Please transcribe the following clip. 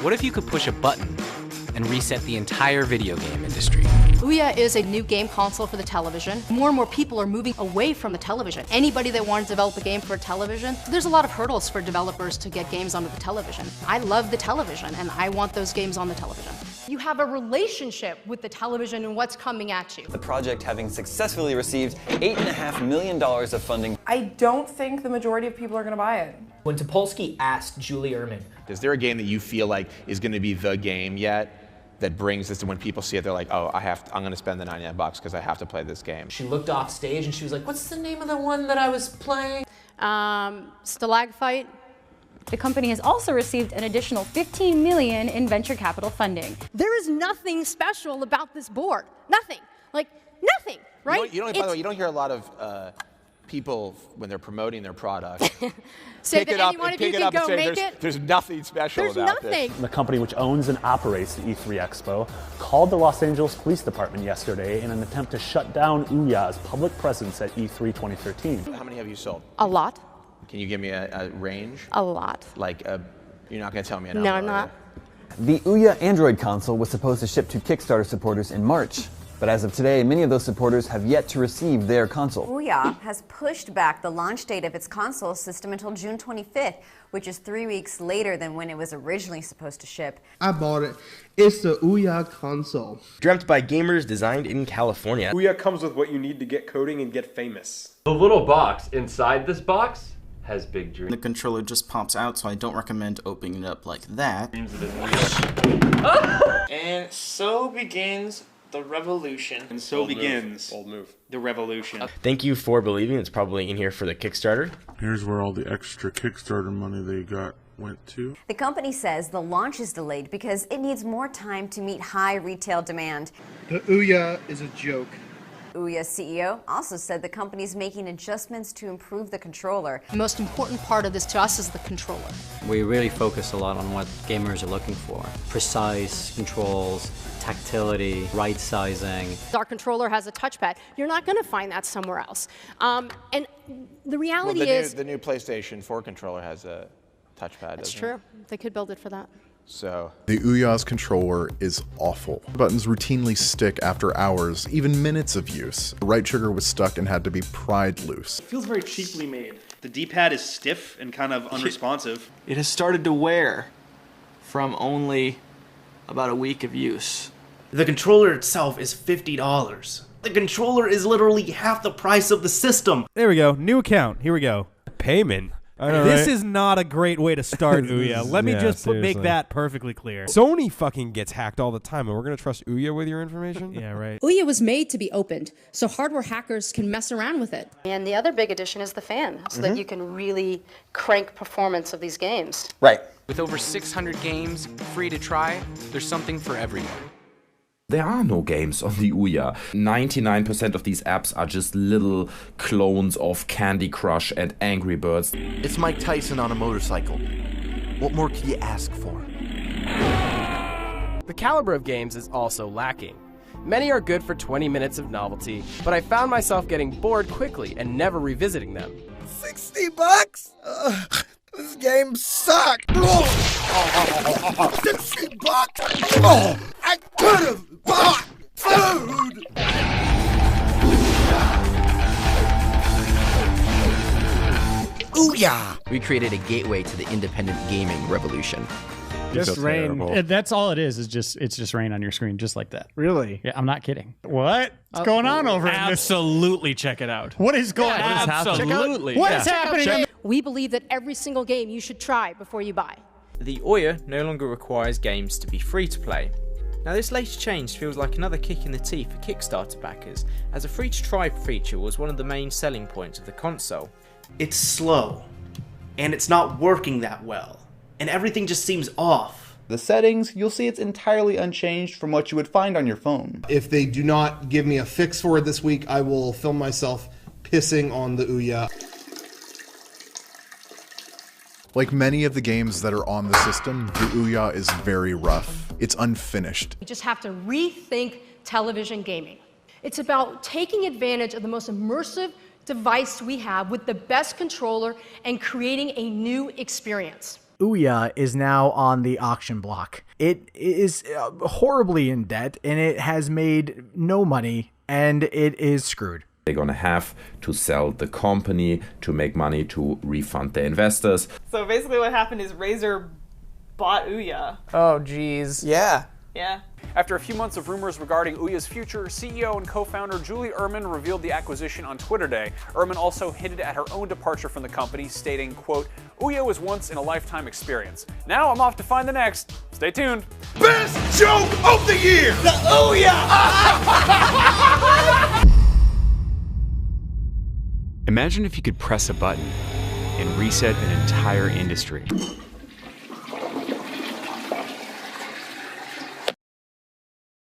What if you could push a button and reset the entire video game industry? OUYA is a new game console for the television. More and more people are moving away from the television. Anybody that wants to develop a game for a television, there's a lot of hurdles for developers to get games onto the television. I love the television, and I want those games on the television. You have a relationship with the television and what's coming at you. The project having successfully received $8.5 million of funding. I don't think the majority of people are going to buy it. When Topolsky asked Julie Ehrman, is there a game that you feel like is going to be the game yet that brings this to when people see it, they're like, oh, I'm going to spend the $99 because I have to play this game? She looked off stage and she was like, what's the name of the one that I was playing? Stalagfight. The company has also received an additional $15 million in venture capital funding. There is nothing special about this board. Nothing. Like, nothing, right? By the way, you don't hear a lot of people, when they're promoting their product, say pick that it up any one and of you pick it can up and go say make there's, it. there's nothing special There's about nothing. this. The company which owns and operates the E3 Expo called the Los Angeles Police Department yesterday in an attempt to shut down OUYA's public presence at E3 2013. How many have you sold? A lot. Can you give me a range? A lot. Like, you're not going to tell me a number. No, I'm not. The OUYA Android console was supposed to ship to Kickstarter supporters in March. But as of today, many of those supporters have yet to receive their console. OUYA has pushed back the launch date of its console system until June 25th, which is 3 weeks later than when it was originally supposed to ship. I bought it. It's the OUYA console. Dreamt by gamers, designed in California. OUYA comes with what you need to get coding and get famous. The little box inside this box has big dreams. The controller just pops out, so I don't recommend opening it up like that. And so begins the revolution. And so begins the revolution. Thank you for believing. It's probably in here for the Kickstarter. Here's where all the extra Kickstarter money they got went to. The company says the launch is delayed because it needs more time to meet high retail demand. The OUYA is a joke. OUYA CEO also said the company is making adjustments to improve the controller. The most important part of this to us is the controller. We really focus a lot on what gamers are looking for. Precise controls, tactility, right sizing. Our controller has a touchpad. You're not going to find that somewhere else. And the reality is... The new PlayStation 4 controller has a touchpad, That's doesn't true. it? They could build it for that. So the OUYA's controller is awful. Buttons routinely stick after hours, even minutes of use. The right trigger was stuck and had to be pried loose. It feels very cheaply made. The D-pad is stiff and kind of unresponsive. It has started to wear from only about a week of use. The controller itself is $50. The controller is literally half the price of the system. There we go. New account. Here we go. Payment. This is not a great way to start OUYA. Let me just make that perfectly clear. Sony fucking gets hacked all the time, and we're going to trust OUYA with your information? Yeah, right. OUYA was made to be opened, so hardware hackers can mess around with it. And the other big addition is the fan, so that you can really crank performance of these games. Right. With over 600 games free to try, there's something for everyone. There are no games on the OUYA. 99% of these apps are just little clones of Candy Crush and Angry Birds. It's Mike Tyson on a motorcycle. What more could you ask for? The caliber of games is also lacking. Many are good for 20 minutes of novelty, but I found myself getting bored quickly and never revisiting them. $60? This game sucks! $60? Oh, I could have bought food! OUYA! We created a gateway to the independent gaming revolution. Just rain. That's all it is just it's just rain on your screen, just like that. Really? Yeah, I'm not kidding. What? What's going on over in this? Absolutely check it out. What is going on? Absolutely. What is happening? We believe that every single game you should try before you buy. The OUYA no longer requires games to be free to play. Now this latest change feels like another kick in the teeth for Kickstarter backers, as a free to try feature was one of the main selling points of the console. It's slow, and it's not working that well, and everything just seems off. The settings, you'll see it's entirely unchanged from what you would find on your phone. If they do not give me a fix for it this week, I will film myself pissing on the OUYA. Like many of the games that are on the system, the OUYA is very rough. It's unfinished. We just have to rethink television gaming. It's about taking advantage of the most immersive device we have with the best controller and creating a new experience. OUYA is now on the auction block. It is horribly in debt, and it has made no money, and it is screwed. They're going to have to sell the company to make money to refund their investors. So basically what happened is Razer bought OUYA. Oh, geez. Yeah. Yeah. After a few months of rumors regarding OUYA's future, CEO and co-founder Julie Ehrman revealed the acquisition on Twitter Day. Ehrman also hinted at her own departure from the company, stating, quote, "OUYA was once in a lifetime experience. Now I'm off to find the next. Stay tuned." Best joke of the year! The OUYA! Imagine if you could press a button and reset an entire industry.